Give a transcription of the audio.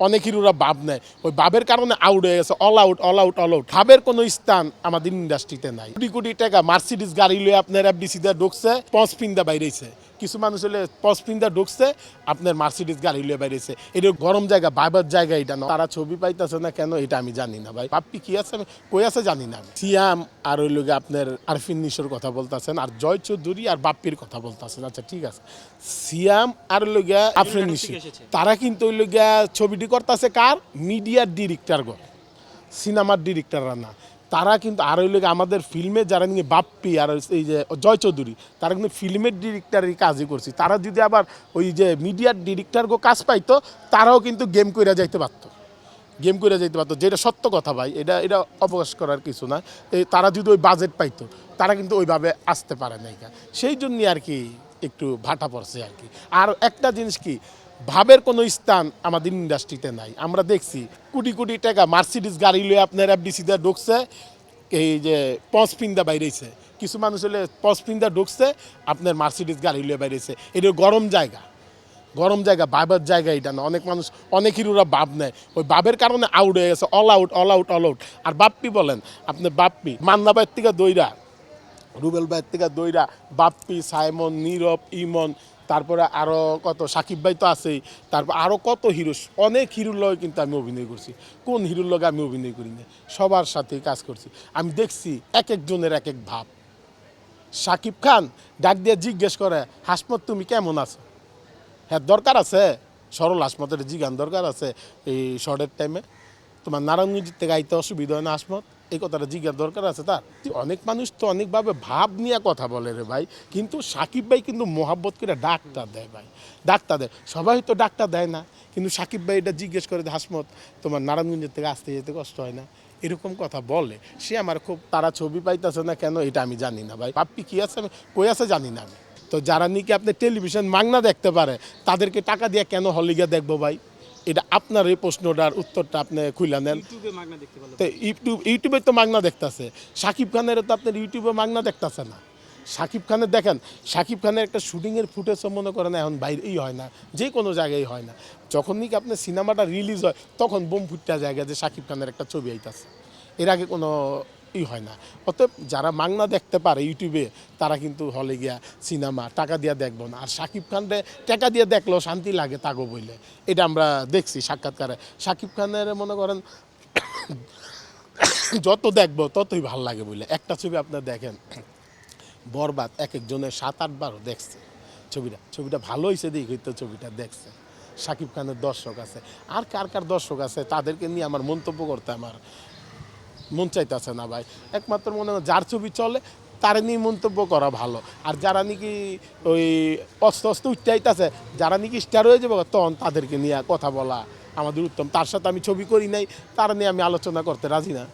অনেক হিরোরা ভাব নেয়, ওই ভাবের কারণে আউট হয়ে গেছে। All out all out all out. ভাবের কোনো স্থান আমাদের ইন্ডাস্ট্রিতে নাই। কোটি কোটি টাকা মার্সিডিস গাড়ি লয়ে আপনার এফডিসি দিয়ে ঢুকছে, পঞ্চ পিন্দা বাইরেছে। কিছু মানুষ হলে পঞ্চ পিন্দা ঢুকছে, আপনার মার্সিডিস গাড়ি লয়ে বাইরেছে। এটা গরম জায়গা, ভাইবার জায়গা এটা না। তারা ছবি পাইতেছে না কেন এটা আমি জানি না ভাই। পাপ্পি কি আছে কই আছে জানি না। সিয়াম আর ওই লোকে আপনার আরফিন নিশোর কথা বলতেছেন, আর জয় চৌধুরী আর বাপ্পির কথা বলতেছেন। আচ্ছা ঠিক আছে, সিয়াম আর ওই লোকে আরফিন নিশো তারা কিন্তু ওই লোকে ছবিটি করতেছে কার? মিডিয়ার ডিরেক্টর গো, সিনেমার ডিরেক্টররা না। তারা কিন্তু আর ওই লোক আমাদের ফিল্মে যারা নিয়ে বাপ্পি আর এই যে জয় চৌধুরী, তারা কিন্তু ফিল্মের ডিরেক্টরের কাজই করছে। তারা যদি আবার ওই যে মিডিয়ার ডিরেক্টর গো কাজ পাইতো, তারাও কিন্তু গেম করে যাইতে পারতো, গেম করে যাইতে পারতো, যেটা সত্য কথা ভাই। এটা এটা অবকাশ করার কিছু না। তারা যদি ওই বাজেট পাইতো, তারা কিন্তু ওইভাবে আসতে পারে না। সেই জন্যই আর কি একটু ভাটা পড়ছে আর কি। আর একটা জিনিস কি, ভাবের কোনো স্থান আমাদের ইন্ডাস্ট্রিতে নাই। আমরা দেখছি কোটি কোটি টাকা মার্সিডিস গাড়ি লয়ে আপনার এফডিসিতে ঢুকছে, এই যে পঞ্চ পিন্দা বাইরেছে। কিছু মানুষ হলে পঞ্চ পিন্দা ঢুকছে, আপনার মার্সিডিস গাড়ি লয়ে বাইরেছে। এটা গরম জায়গা, গরম জায়গা, ভাবের জায়গা এটা না। অনেক মানুষ, অনেক হিরোরা ভাব নেয়, ওই ভাবের কারণে আউট হয়ে গেছে। All out all out all out. আর বাপ্পি বলেন, আপনি বাপ্পি মান্না ভাইয়ের থেকে দইরা, রুবেল ভাইয়ের থেকে দইরা, বাপ্পি, সাইমন, নীরব, ইমন, তারপরে আরও কত, সাকিব ভাই তো আছেই, তারপর আরও কত হিরো, অনেক হিরোর লগে কিন্তু আমি অভিনয় করছি। কোন হিরোর লগে আমি অভিনয় করি না? সবার সাথেই কাজ করছি। আমি দেখছি এক একজনের এক এক ভাব। সাকিব খান ডাক দিয়ে জিজ্ঞেস করে, হাসমত তুমি কেমন আছো? হ্যাঁ দরকার আছে, সরল হাসমতের জিগান দরকার আছে এই শর্টের টাইমে? তোমার নারায়ণগঞ্জের থেকে আইতে অসুবিধা হয় না হাসমত? এই কথাটা জিজ্ঞার দরকার আছে তার? অনেক মানুষ তো অনেকভাবে ভাব নিয়ে কথা বলে রে ভাই, কিন্তু সাকিব ভাই কিন্তু মোহাব্বত করে ডাক্তার দেয় ভাই, ডাক্তার দেয়। সবাই তো ডাক্তার দেয় না, কিন্তু সাকিব ভাই এটা জিজ্ঞেস করে, হাসমত তোমার নারায়ণগঞ্জের থেকে আসতে যেতে কষ্ট হয় না? এরকম কথা বলে সে। আমার খুব, তারা ছবি পাইতেছে না কেন এটা আমি জানি না ভাই। পাপ্পি কি আছে কই আছে জানি না আমি। তো যারা নাকি আপনি টেলিভিশন মাগনা দেখতে পারে, তাদেরকে টাকা দিয়ে কেন হলে গিয়ে দেখবো ভাই? এটা আপনার এই প্রশ্নটার উত্তরটা আপনি খুলে নেন। তো ইউটিউবে তো মাগনা দেখতেছে। সাকিব খানের তো আপনার ইউটিউবে মাগনা দেখতেছে না। সাকিব খানের দেখেন, সাকিব খানের একটা শুটিংয়ের ফুটেজও মনে করেন এখন বাইরেই হয় না, যে কোনো জায়গায় হয় না। যখন নাকি আপনার সিনেমাটা রিলিজ হয়, তখন বোম ফুটটা জায়গা যে সাকিব খানের একটা ছবি আইতাছে। এর আগে কোনো হয় না। অতএব যারা মাংনা দেখতে পারে ইউটিউবে, তারা কিন্তু হলে গিয়া সিনেমা টাকা দিয়ে দেখবো না। আর সাকিব খানরে টাকা দিয়ে দেখলেও শান্তি লাগে তাগো বইলে, এটা আমরা দেখছি সাক্ষাৎকারে। সাকিব খানের মনে করেন যত দেখবো ততই ভাল লাগে বলে। একটা ছবি আপনার দেখেন, বরবাদ, এক একজনের 7-8 বারও দেখছে ছবিটা। ছবিটা ভালো হয়েছে দেখি তো ছবিটা দেখছে। সাকিব খানের দর্শক আছে, আর কার কার দর্শক আছে তাদেরকে নিয়ে আমার মন্তব্য করতে আমার মন চাইতেছে না ভাই। একমাত্র মনে হয় যার ছবি চলে তার নিয়ে মন্তব্য করা ভালো। আর যারা নাকি ওই অস্ত অস্ত উঠতে, যারা নাকি স্টার হয়ে যাবে, তখন তাদেরকে নিয়ে কথা বলা আমাদের উত্তম। তার সাথে আমি ছবি করি নাই, তারা নিয়ে আমি আলোচনা করতে রাজি না।